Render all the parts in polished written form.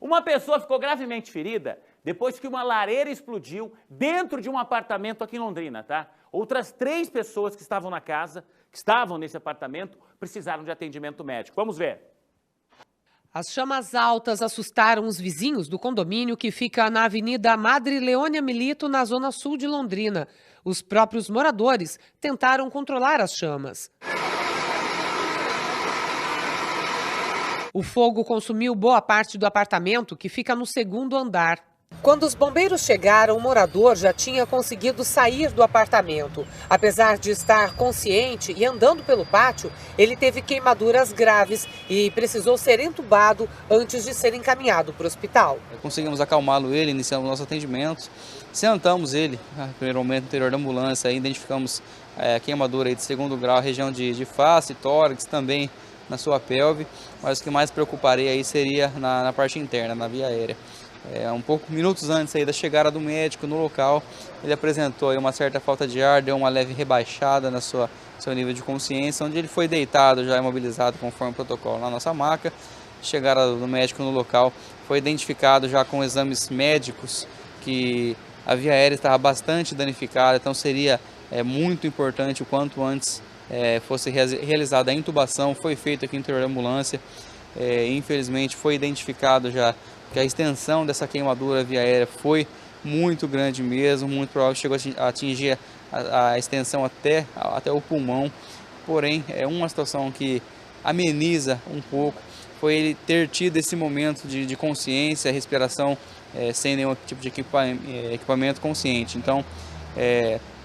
Uma pessoa ficou gravemente ferida depois que uma lareira explodiu dentro de um apartamento aqui em Londrina, tá? Outras 3 pessoas que estavam na casa, que estavam nesse apartamento, precisaram de atendimento médico. Vamos ver. As chamas altas assustaram os vizinhos do condomínio que fica na Avenida Madre Leônia Milito, na zona sul de Londrina. Os próprios moradores tentaram controlar as chamas. O fogo consumiu boa parte do apartamento, que fica no 2º andar. Quando os bombeiros chegaram, o morador já tinha conseguido sair do apartamento. Apesar de estar consciente e andando pelo pátio, ele teve queimaduras graves e precisou ser entubado antes de ser encaminhado para o hospital. Conseguimos acalmá-lo, iniciamos nosso atendimento, sentamos ele, no primeiro momento, no interior da ambulância, identificamos a queimadura aí de 2º grau, região de face, tórax, também na sua pelve, mas o que mais preocuparia aí seria na parte interna, na via aérea. Minutos antes aí da chegada do médico no local, ele apresentou aí uma certa falta de ar, deu uma leve rebaixada na seu nível de consciência, onde ele foi deitado, já imobilizado conforme o protocolo na nossa maca. Chegada do médico no local, foi identificado já com exames médicos que a via aérea estava bastante danificada, então seria muito importante o quanto antes fosse realizada a intubação. Foi feito aqui no interior da ambulância. Infelizmente foi identificado já que a extensão dessa queimadura via aérea foi muito grande mesmo, muito provável que chegou a atingir a extensão até o pulmão. Porém, é uma situação que ameniza um pouco, foi ele ter tido esse momento de consciência, respiração sem nenhum tipo de equipamento consciente. Então,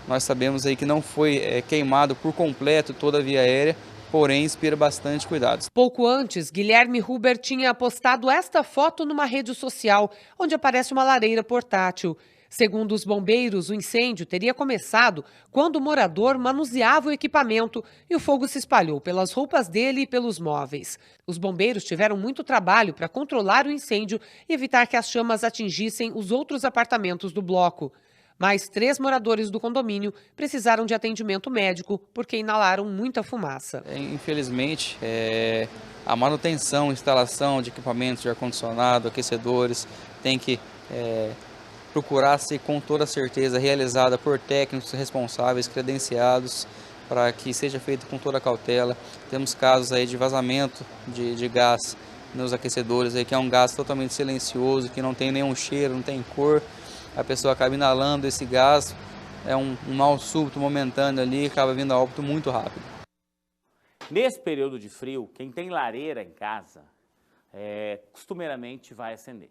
nós sabemos aí que não foi queimado por completo toda a via aérea, porém inspira bastante cuidados. Pouco antes, Guilherme Huber tinha postado esta foto numa rede social, onde aparece uma lareira portátil. Segundo os bombeiros, o incêndio teria começado quando o morador manuseava o equipamento e o fogo se espalhou pelas roupas dele e pelos móveis. Os bombeiros tiveram muito trabalho para controlar o incêndio e evitar que as chamas atingissem os outros apartamentos do bloco. Mais 3 moradores do condomínio precisaram de atendimento médico porque inalaram muita fumaça. Infelizmente, a manutenção, instalação de equipamentos de ar-condicionado, aquecedores, tem que procurar ser com toda certeza realizada por técnicos responsáveis, credenciados, para que seja feito com toda a cautela. Temos casos aí de vazamento de gás nos aquecedores, aí, que é um gás totalmente silencioso, que não tem nenhum cheiro, não tem cor. A pessoa acaba inalando esse gás, é um mal súbito, momentâneo ali, acaba vindo a óbito muito rápido. Nesse período de frio, quem tem lareira em casa, costumeiramente vai acender.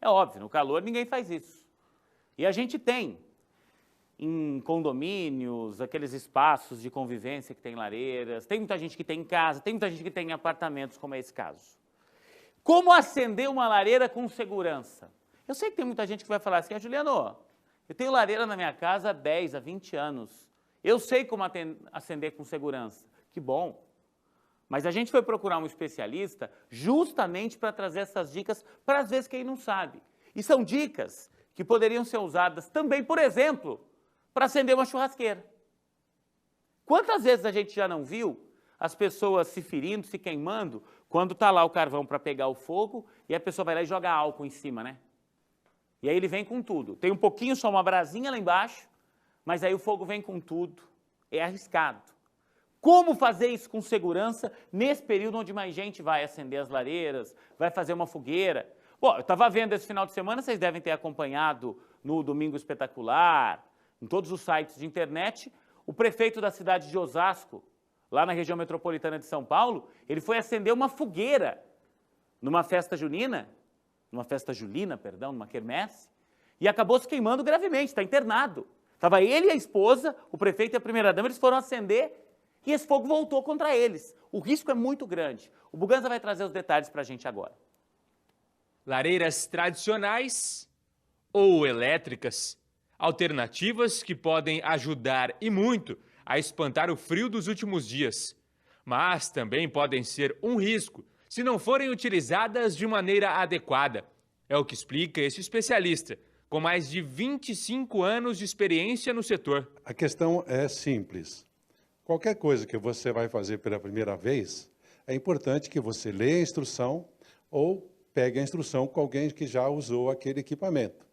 É óbvio, no calor ninguém faz isso. E a gente tem, em condomínios, aqueles espaços de convivência que tem lareiras, tem muita gente que tem em casa, tem muita gente que tem em apartamentos, como é esse caso. Como acender uma lareira com segurança? Eu sei que tem muita gente que vai falar assim, Juliano, eu tenho lareira na minha casa há 10, há 20 anos. Eu sei como acender com segurança. Que bom. Mas a gente foi procurar um especialista justamente para trazer essas dicas para às vezes quem não sabe. E são dicas que poderiam ser usadas também, por exemplo, para acender uma churrasqueira. Quantas vezes a gente já não viu as pessoas se ferindo, se queimando, quando está lá o carvão para pegar o fogo e a pessoa vai lá e joga álcool em cima, né? E aí ele vem com tudo. Tem um pouquinho, só uma brasinha lá embaixo, mas aí o fogo vem com tudo. É arriscado. Como fazer isso com segurança nesse período onde mais gente vai acender as lareiras, vai fazer uma fogueira? Bom, eu estava vendo esse final de semana, vocês devem ter acompanhado no Domingo Espetacular, em todos os sites de internet, o prefeito da cidade de Osasco, lá na região metropolitana de São Paulo, ele foi acender uma fogueira numa festa junina, numa quermesse, e acabou se queimando gravemente, está internado. Estava ele e a esposa, o prefeito e a primeira-dama, eles foram acender e esse fogo voltou contra eles. O risco é muito grande. O Buganza vai trazer os detalhes para a gente agora. Lareiras tradicionais ou elétricas, alternativas que podem ajudar e muito a espantar o frio dos últimos dias, mas também podem ser um risco se não forem utilizadas de maneira adequada. É o que explica esse especialista, com mais de 25 anos de experiência no setor. A questão é simples. Qualquer coisa que você vai fazer pela primeira vez, é importante que você leia a instrução ou pegue a instrução com alguém que já usou aquele equipamento.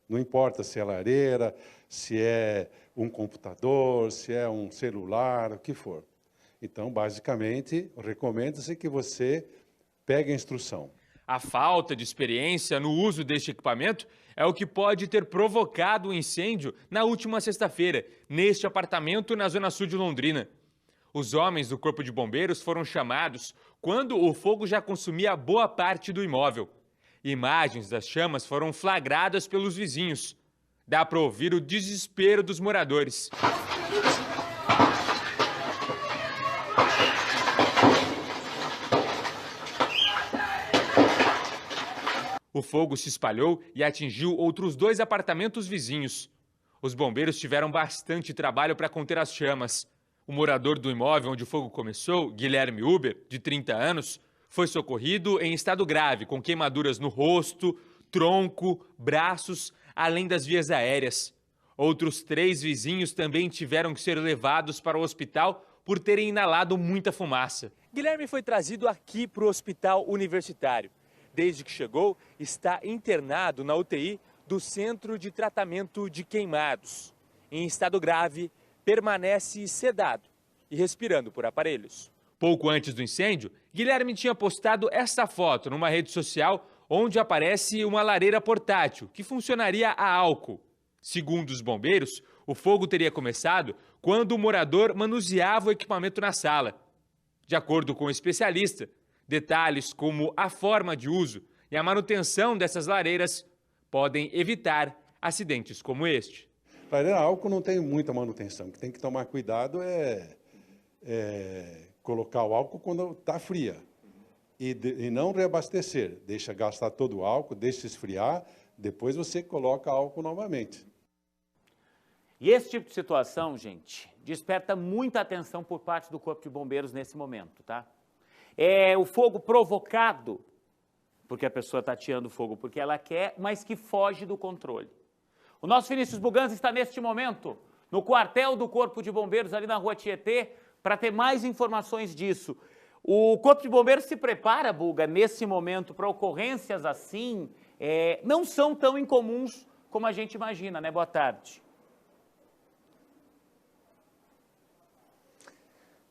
Não importa se é lareira, se é um computador, se é um celular, o que for. Então, basicamente, recomenda-se que você pegue a instrução. A falta de experiência no uso deste equipamento é o que pode ter provocado o incêndio na última sexta-feira, neste apartamento na zona sul de Londrina. Os homens do Corpo de Bombeiros foram chamados quando o fogo já consumia boa parte do imóvel. Imagens das chamas foram flagradas pelos vizinhos. Dá para ouvir o desespero dos moradores. O fogo se espalhou e atingiu outros 2 apartamentos vizinhos. Os bombeiros tiveram bastante trabalho para conter as chamas. O morador do imóvel onde o fogo começou, Guilherme Huber, de 30 anos, foi socorrido em estado grave, com queimaduras no rosto, tronco, braços, além das vias aéreas. Outros 3 vizinhos também tiveram que ser levados para o hospital por terem inalado muita fumaça. Guilherme foi trazido aqui para o hospital universitário. Desde que chegou, está internado na UTI do Centro de Tratamento de Queimados. Em estado grave, permanece sedado e respirando por aparelhos. Pouco antes do incêndio, Guilherme tinha postado esta foto numa rede social onde aparece uma lareira portátil que funcionaria a álcool. Segundo os bombeiros, o fogo teria começado quando o morador manuseava o equipamento na sala. De acordo com o especialista, detalhes como a forma de uso e a manutenção dessas lareiras podem evitar acidentes como este. Lareira a álcool não tem muita manutenção. O que tem que tomar cuidado é colocar o álcool quando está fria e não reabastecer. Deixa gastar todo o álcool, deixa esfriar, depois você coloca álcool novamente. E esse tipo de situação, gente, desperta muita atenção por parte do Corpo de Bombeiros nesse momento, tá? É o fogo provocado, porque a pessoa está ateando fogo porque ela quer, mas que foge do controle. O nosso Vinícius Buganza está neste momento no quartel do Corpo de Bombeiros, ali na Rua Tietê, para ter mais informações disso. O Corpo de Bombeiros se prepara, Buga, nesse momento para ocorrências assim, não são tão incomuns como a gente imagina, né? Boa tarde.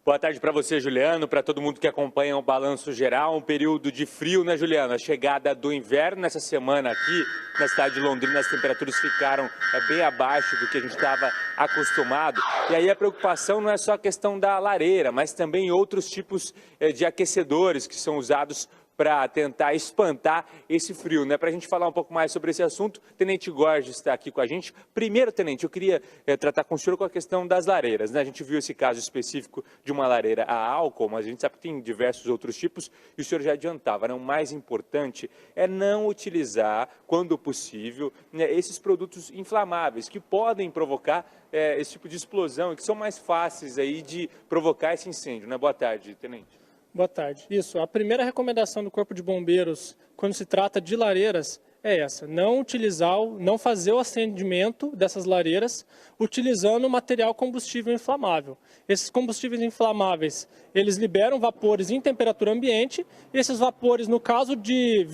Boa tarde para você, Juliano, para todo mundo que acompanha o Balanço Geral. Um período de frio, né, Juliano? A chegada do inverno nessa semana aqui na cidade de Londrina, as temperaturas ficaram bem abaixo do que a gente estava acostumado. E aí a preocupação não é só a questão da lareira, mas também outros tipos de aquecedores que são usados para tentar espantar esse frio, né? Para a gente falar um pouco mais sobre esse assunto, Tenente Gorges está aqui com a gente. Primeiro, Tenente, eu queria tratar com o senhor com a questão das lareiras, né? A gente viu esse caso específico de uma lareira a álcool, mas a gente sabe que tem diversos outros tipos e o senhor já adiantava, né? O mais importante é não utilizar, quando possível, né, esses produtos inflamáveis que podem provocar esse tipo de explosão e que são mais fáceis aí de provocar esse incêndio, né? Boa tarde, Tenente. Boa tarde. Isso, a primeira recomendação do Corpo de Bombeiros, quando se trata de lareiras, é essa: não utilizar, não fazer o acendimento dessas lareiras utilizando material combustível inflamável. Esses combustíveis inflamáveis, eles liberam vapores em temperatura ambiente, e esses vapores, no caso de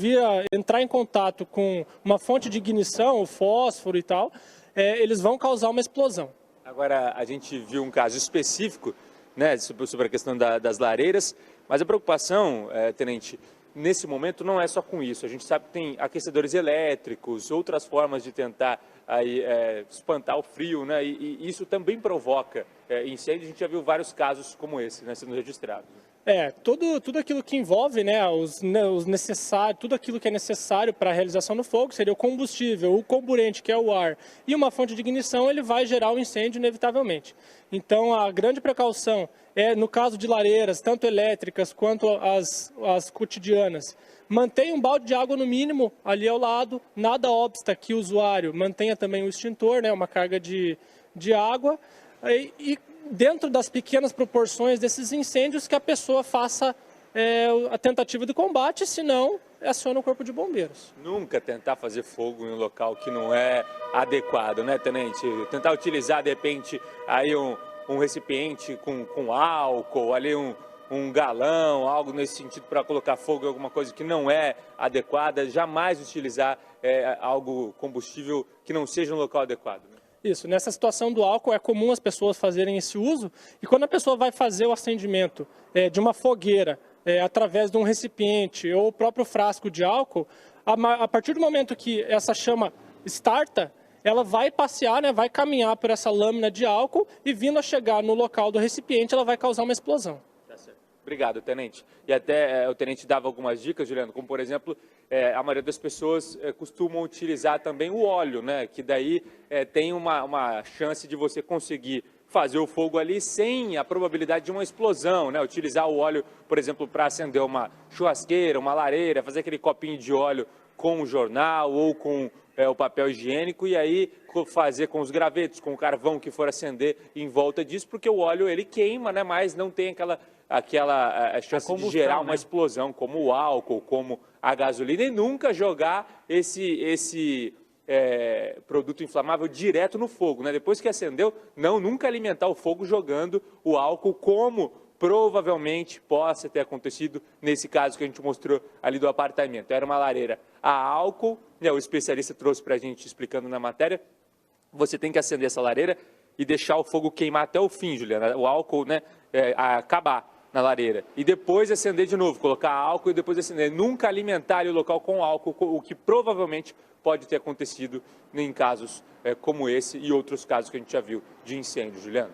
entrar em contato com uma fonte de ignição, o fósforo e tal, eles vão causar uma explosão. Agora, a gente viu um caso específico, né, sobre a questão das lareiras, mas a preocupação, Tenente, nesse momento não é só com isso. A gente sabe que tem aquecedores elétricos, outras formas de tentar aí, espantar o frio, né, e isso também provoca incêndio. A gente já viu vários casos como esse, né, sendo registrados. Tudo aquilo que envolve, né, tudo aquilo que é necessário para a realização do fogo, seria o combustível, o comburente, que é o ar, e uma fonte de ignição, ele vai gerar o incêndio inevitavelmente. Então, a grande precaução é, no caso de lareiras, tanto elétricas quanto as cotidianas, mantenha um balde de água no mínimo ali ao lado, nada obsta que o usuário mantenha também o extintor, né, uma carga de água, e dentro das pequenas proporções desses incêndios, que a pessoa faça a tentativa de combate, senão aciona o Corpo de Bombeiros. Nunca tentar fazer fogo em um local que não é adequado, né, Tenente? Tentar utilizar, de repente, aí um recipiente com álcool, ali um um galão, algo nesse sentido para colocar fogo em alguma coisa que não é adequada, jamais utilizar algo combustível que não seja no local adequado. Né? Isso, nessa situação do álcool é comum as pessoas fazerem esse uso e quando a pessoa vai fazer o acendimento de uma fogueira através de um recipiente ou o próprio frasco de álcool, a partir do momento que essa chama starta, ela vai passear, né, vai caminhar por essa lâmina de álcool e vindo a chegar no local do recipiente, ela vai causar uma explosão. Obrigado, tenente. E até o tenente dava algumas dicas, Juliano, como por exemplo, a maioria das pessoas costumam utilizar também o óleo, né? Que daí tem uma chance de você conseguir fazer o fogo ali sem a probabilidade de uma explosão, né? Utilizar o óleo, por exemplo, para acender uma churrasqueira, uma lareira, fazer aquele copinho de óleo com o jornal ou com o papel higiênico e aí fazer com os gravetos, com o carvão que for acender em volta disso, porque o óleo ele queima, né? Mas não tem aquela chance de gerar uma explosão, como o álcool, como a gasolina, e nunca jogar esse produto inflamável direto no fogo, né? Depois que acendeu, nunca alimentar o fogo jogando o álcool, como provavelmente possa ter acontecido nesse caso que a gente mostrou ali do apartamento. Era uma lareira a álcool, né? O especialista trouxe para a gente explicando na matéria. Você tem que acender essa lareira e deixar o fogo queimar até o fim, Juliana, o álcool, né, acabar na lareira. E depois acender de novo, colocar álcool e depois acender. Nunca alimentar o local com álcool, o que provavelmente pode ter acontecido em casos como esse e outros casos que a gente já viu de incêndio, Juliana.